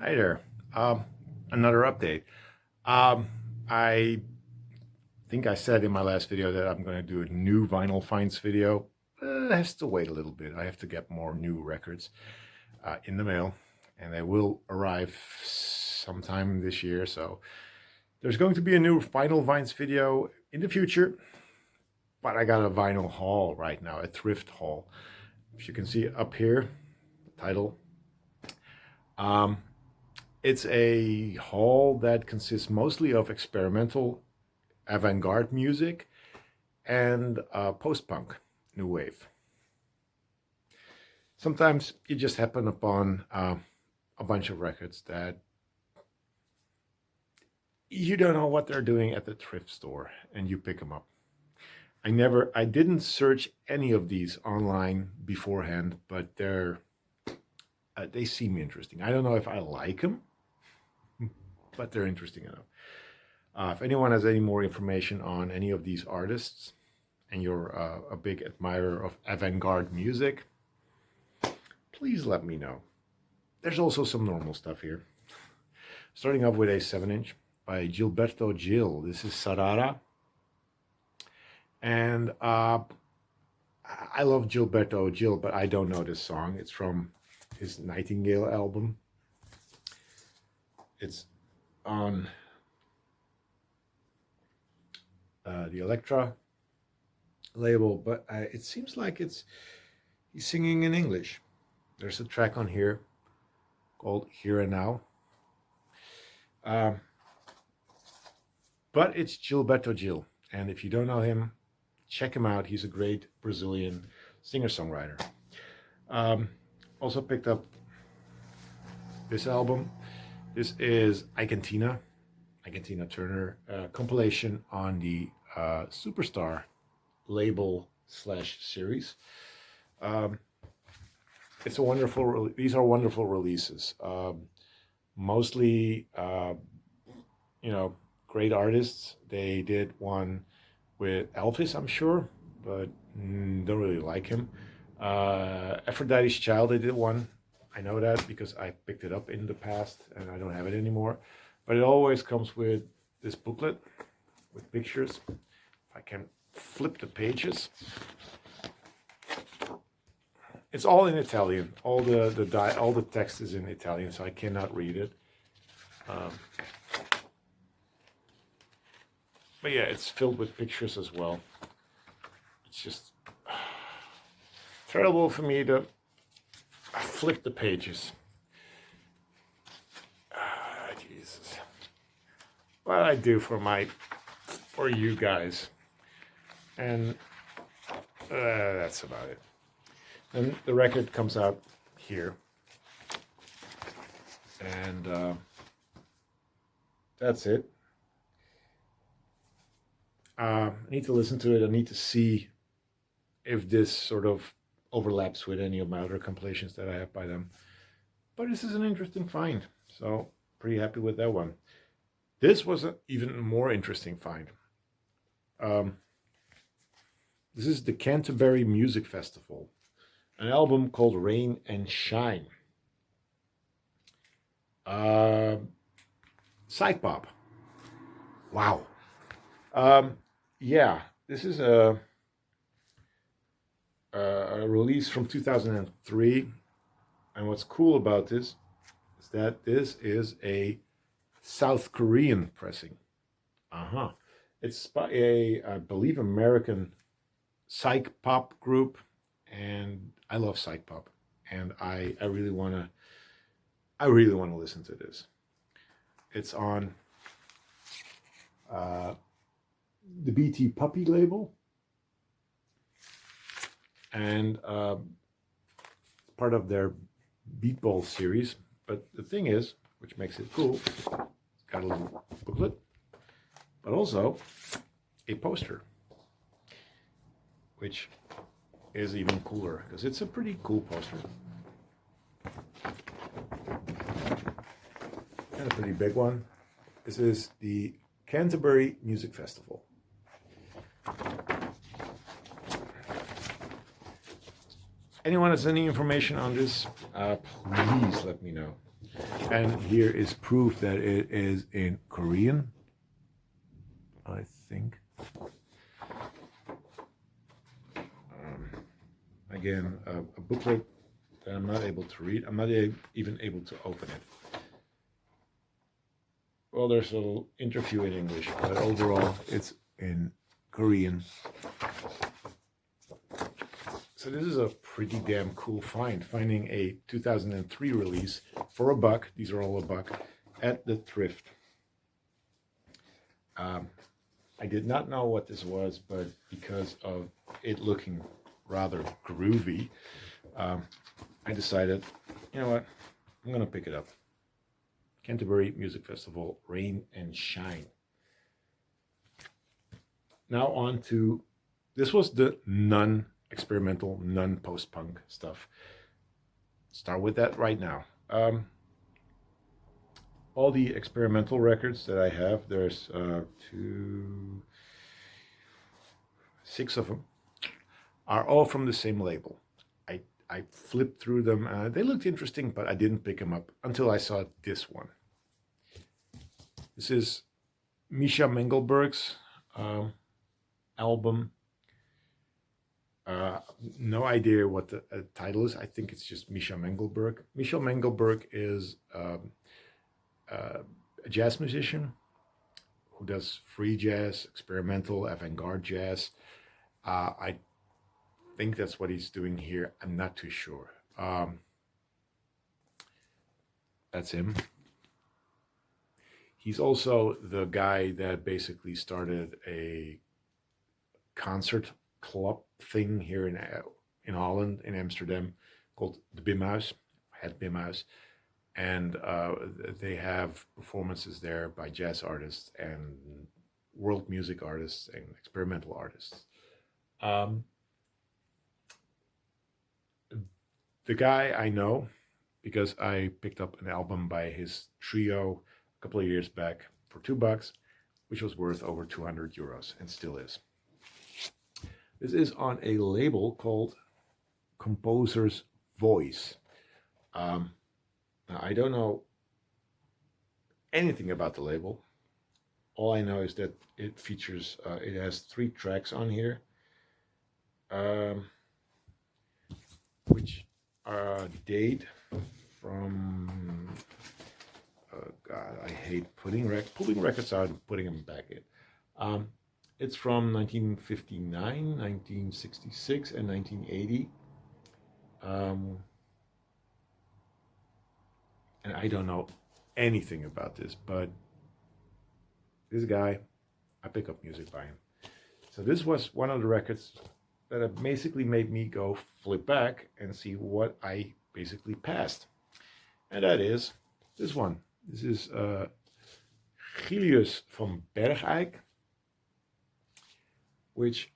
Hi there. Another update. I think I said in my last video that I'm going to do a new vinyl finds video. It has to wait a little bit. I have to get more new records in the mail, and they will arrive sometime this year. So there's going to be a new vinyl finds video in the future. But I got a vinyl haul right now, a thrift haul. If you can see up here, the title. It's a haul that consists mostly of experimental avant-garde music and post-punk, new wave. Sometimes you just happen upon a bunch of records that you don't know what they're doing at the thrift store, and you pick them up. I didn't search any of these online beforehand, but they seem interesting. I don't know if I like them, but they're interesting enough. If anyone has any more information on any of these artists and you're a big admirer of avant-garde music, please let me know. There's also some normal stuff here. Starting off with a 7-inch by Gilberto Gil. This is Sarara. And I love Gilberto Gil, but I don't know this song. It's from his Nightingale album. It's on the Elektra label, but it seems like he's singing in English. There's a track on here called Here and Now. But it's Gilberto Gil, and if you don't know him, check him out. He's a great Brazilian singer-songwriter. Also picked up this album. This is Iketina Turner compilation on the Superstar label / series. It's a wonderful. These are wonderful releases. Mostly, great artists. They did one with Elvis, I'm sure, but don't really like him. Aphrodite's Child, they did one. I know that because I picked it up in the past and I don't have it anymore. But it always comes with this booklet with pictures. If I can flip the pages. It's all in Italian. All the text is in Italian, so I cannot read it. But yeah, it's filled with pictures as well. It's just terrible for me to flip the pages. Jesus. What I do for you guys. And that's about it. And the record comes out here. And that's it. I need to listen to it. I need to see if this sort of overlaps with any of my other compilations that I have by them. But this is an interesting find, so pretty happy with that one. This was an even more interesting find. This is the Canterbury Music Festival, an album called Rain and Shine. Psych pop. Wow. Yeah, this is a release from 2003, and what's cool about this is that this is a South Korean pressing. It's by I believe, American psych pop group, and I love psych pop, and I really wanna listen to this. It's on the BT Puppy label, and part of their Beatball series. But the thing is, which makes it cool, it's got a little booklet, but also a poster, which is even cooler because it's a pretty cool poster. And a pretty big one. This is the Canterbury Music Festival. Anyone has any information on this, please let me know. And here is proof that it is in Korean, I think. Again, a booklet that I'm not able to read. I'm not even able to open it. Well, there's a little interview in English, but overall it's in Korean. So this is a pretty damn cool find, finding a 2003 release for $1. These are all $1 at the thrift. I did not know what this was, but because of it looking rather groovy, I decided, you know what, I'm gonna pick it up. Canterbury Music Festival, Rain and Shine. Now on to, this was the non-experimental, non-post-punk stuff. Start with that right now. All the experimental records that I have, there's 6 of them, are all from the same label. I flipped through them. They looked interesting, but I didn't pick them up until I saw this one. This is Misha Mengelberg's album. No idea what the title is. I think it's just Misha Mengelberg. Misha Mengelberg is a jazz musician who does free jazz, experimental, avant-garde jazz. I think that's what he's doing here. I'm not too sure. That's him. He's also the guy that basically started a concert club thing here in Holland, in Amsterdam, called the Bimhuis, Het Bimhuis. And they have performances there by jazz artists and world music artists and experimental artists. The guy I know because I picked up an album by his trio a couple of years back for $2, which was worth over 200 euros and still is. This is on a label called Composer's Voice. Now, I don't know anything about the label. All I know is that it features, it has 3 tracks on here, which date from, God, I hate pulling records out and putting them back in. It's from 1959, 1966, and 1980. And I don't know anything about this, but this guy, I pick up music by him. So this was one of the records that basically made me go flip back and see what I basically passed. And that is this one. This is Gilius van Bergijk, which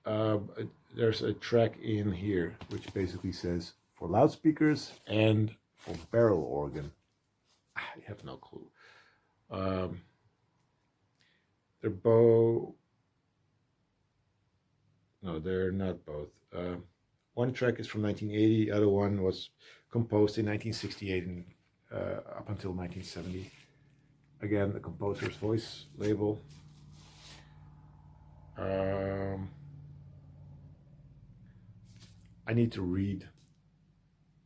there's a track in here which basically says for loudspeakers and for barrel organ. I have no clue. They're both. No, they're not both. One track is from 1980. The other one was composed in 1968 and up until 1970. Again, the Composer's Voice label. I need to read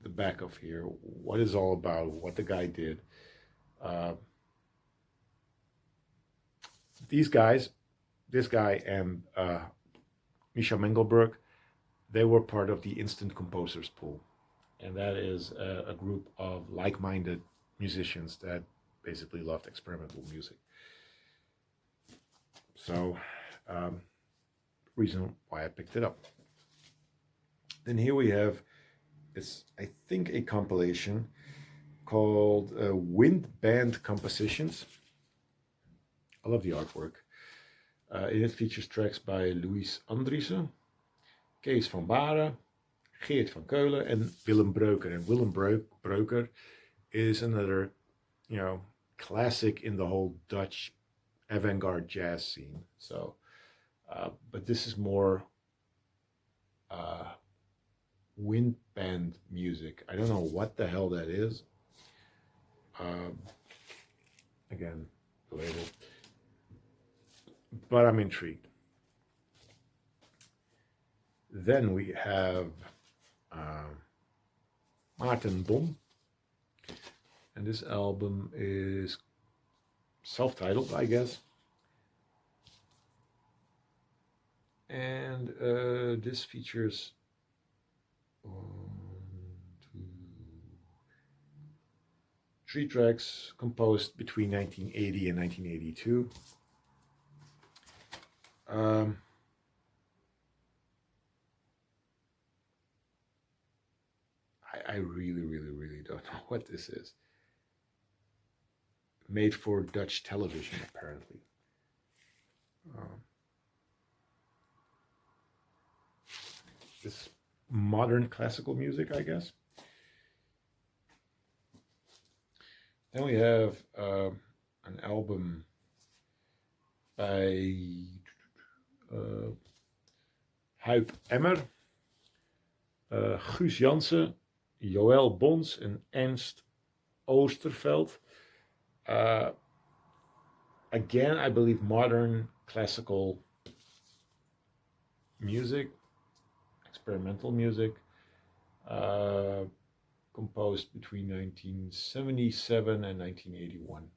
the back of here, what it's all about, what the guy did. These guys, this guy and Misha Mengelberg, they were part of the Instant Composers Pool. And that is a group of like-minded musicians that basically loved experimental music. So, reason why I picked it up. Then here we have, it's I think a compilation called Wind Band Compositions. I love the artwork. It features tracks by Louis Andriessen, Kees van Baren, Geert van Keulen, and Willem Breuker. And Willem Breuker is another, classic in the whole Dutch avant-garde jazz scene. So, but this is more wind band music. I don't know what the hell that is. Again, the label. But I'm intrigued. Then we have Maarten Bon. And this album is self-titled, I guess. And this features 3 tracks composed between 1980 and 1982. I really don't know what this is. Made for Dutch television, apparently. This modern classical music, I guess. Then we have an album by Huip Emmer, Guus Jansen, Joël Bons en Ernst Oosterveld. Again, I believe modern classical music, experimental music, composed between 1977 and 1981.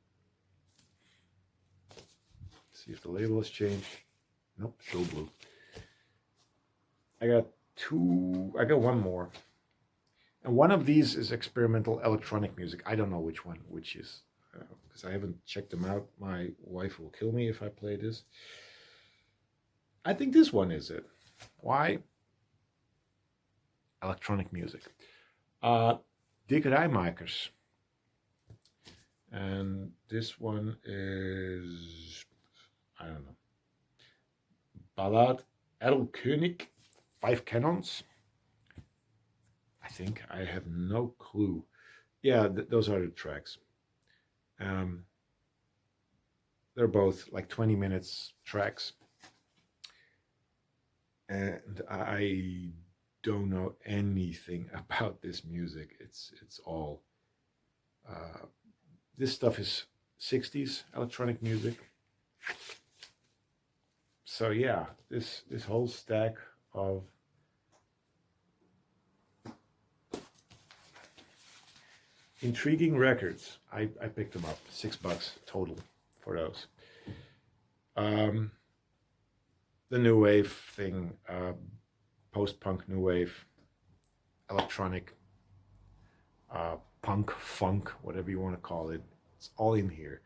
Let's see if the label has changed. Nope, still blue. I got one more. And one of these is experimental electronic music. I don't know which is, because I haven't checked them out. My wife will kill me if I play this. I think this one is it. Why? Electronic music. Dick Rijmakers. And this one is, I don't know. Ballad El König, 5 Cannons. I think. I have no clue. Yeah, those are the tracks. They're both like 20 minutes tracks. And I don't know anything about this music. It's all this stuff is 60s electronic music. So yeah, this whole stack of intriguing records. I picked them up, $6 total for those. The new wave thing, post-punk, new wave, electronic, punk, funk, whatever you want to call it. It's all in here.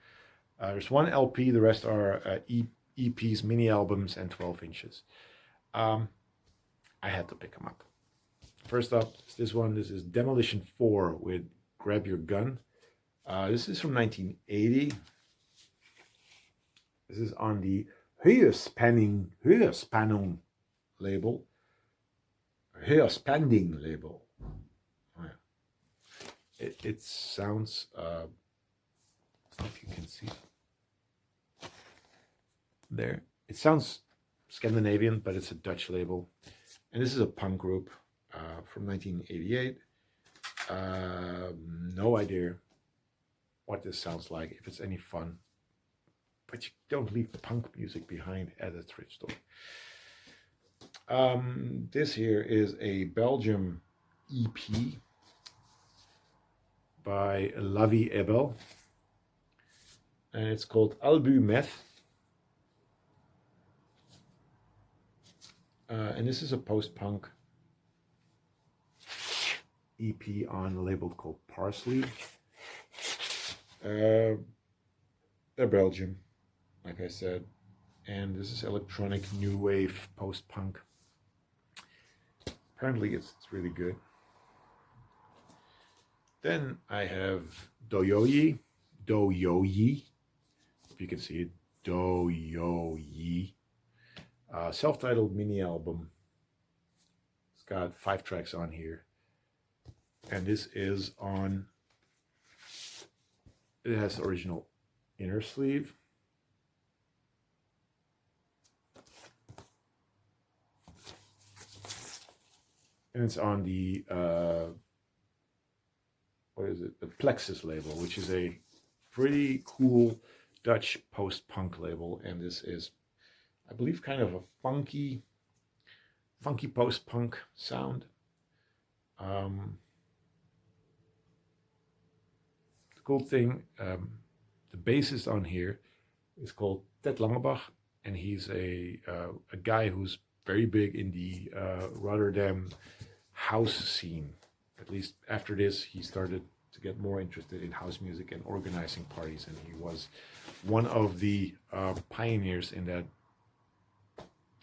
There's one LP, the rest are EPs, mini albums, and 12 inches. I had to pick them up. First up is this one. This is Demolition 4 with Grab Your Gun. This is from 1980. This is on the Hörspanning label. Hörspanning label. Oh, yeah. It sounds, I don't know if you can see there. It sounds Scandinavian, but it's a Dutch label. And this is a punk group from 1988. No idea what this sounds like, if it's any fun. But you don't leave punk music behind at a thrift store. This here is a Belgium EP by Lavi Ebel. And it's called Albu Meth. And this is a post-punk EP on a label called Parsley. They're Belgium, like I said. And this is electronic new wave post-punk. Apparently it's really good. Then I have Doyoyi, if you can see it, Doyoyi. Self-titled mini album. It's got 5 tracks on here. And this is on, it has the original inner sleeve. And it's on the what is it? The Plexus label, which is a pretty cool Dutch post-punk label. And this is, I believe, kind of a funky post-punk sound. The cool thing, the bassist on here is called Ted Langebach, and he's a guy who's very big in the Rotterdam house scene. At least after this, he started to get more interested in house music and organizing parties, and he was one of the pioneers in that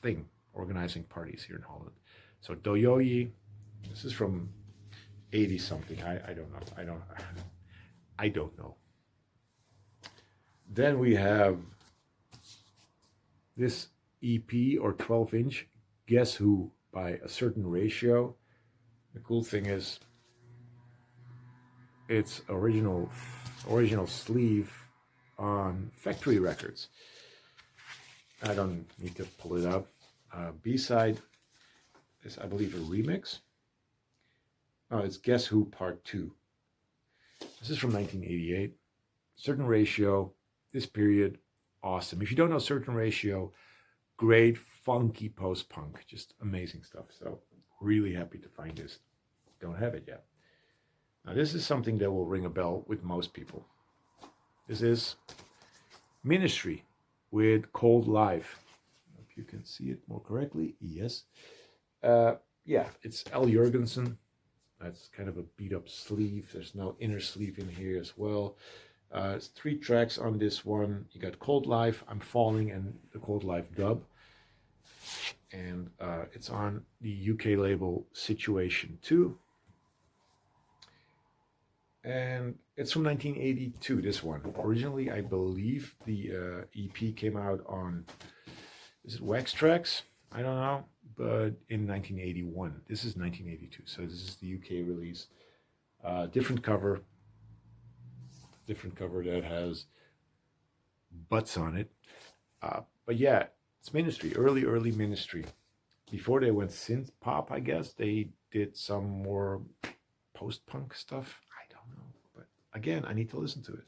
thing, organizing parties here in Holland. So Doyoyi, this is from 80 something. I don't know. I don't know. Then we have this EP or 12-inch, Guess Who, by A Certain Ratio. The cool thing is it's original sleeve on Factory Records. I don't need to pull it up. B-side is, I believe, a remix. Oh, it's Guess Who Part 2. This is from 1988. Certain Ratio, this period, awesome. If you don't know Certain Ratio, great funky post-punk, just amazing stuff. So really happy to find this. Don't have it yet. Now this is something that will ring a bell with most people. This is Ministry with Cold Live. Hope you can see it more correctly. Yes. Yeah, it's Al Jurgensen. That's kind of a beat up sleeve. There's no inner sleeve in here as well. It's 3 tracks on this one. You got Cold Life, I'm Falling, and the Cold Life dub. And it's on the UK label Situation 2. And it's from 1982, this one. Originally, I believe the EP came out on, is it Wax Tracks? I don't know, but in 1981. This is 1982, so this is the UK release. Different cover that has butts on it. But yeah, it's Ministry, early Ministry. Before they went synth pop, I guess, they did some more post-punk stuff. I don't know, but again, I need to listen to it.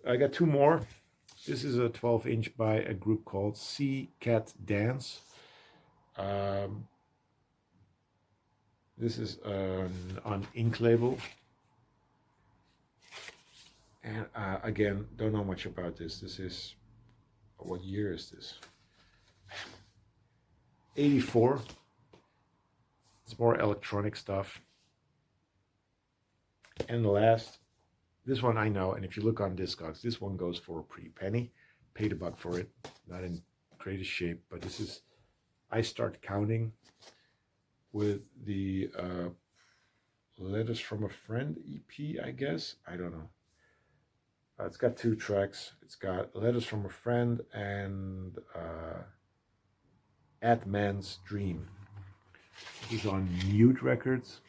I got 2 more. This is a 12-inch by a group called Sea Cat Dance. This is on Ink label. And again, don't know much about this. This is, what year is this? 84. It's more electronic stuff. And the last, this one I know, and if you look on Discogs, this one goes for a pretty penny. Paid $1 for it. Not in greatest shape, but this is I Start Counting with the Letters from a Friend EP, I guess. I don't know. It's got 2 tracks. It's got Letters from a Friend and At Man's Dream. This is on Mute Records.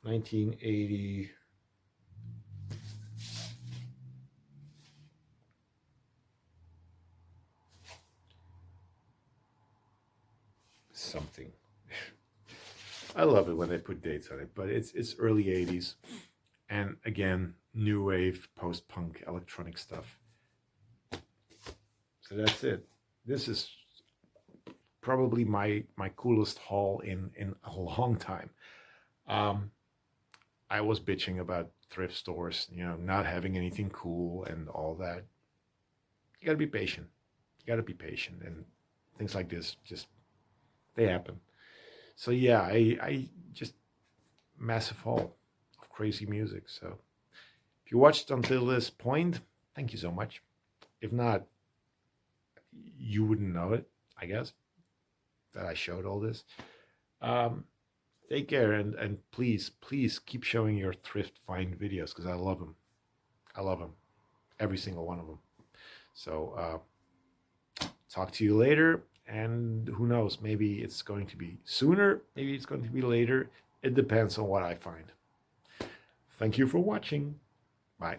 1980. Something. I love it when they put dates on it, but it's early 80s. And again, new wave, post-punk, electronic stuff. So that's it. This is probably my coolest haul in a long time. I was bitching about thrift stores, not having anything cool and all that. You gotta be patient. And things like this, just, they happen. So yeah, I just massive haul of crazy music. So if you watched until this point, thank you so much. If not, you wouldn't know it, I guess, that I showed all this. Take care, and please keep showing your thrift find videos, because I love them. Every single one of them. So talk to you later. And who knows, maybe it's going to be sooner, maybe it's going to be later. It depends on what I find. Thank you for watching. Bye.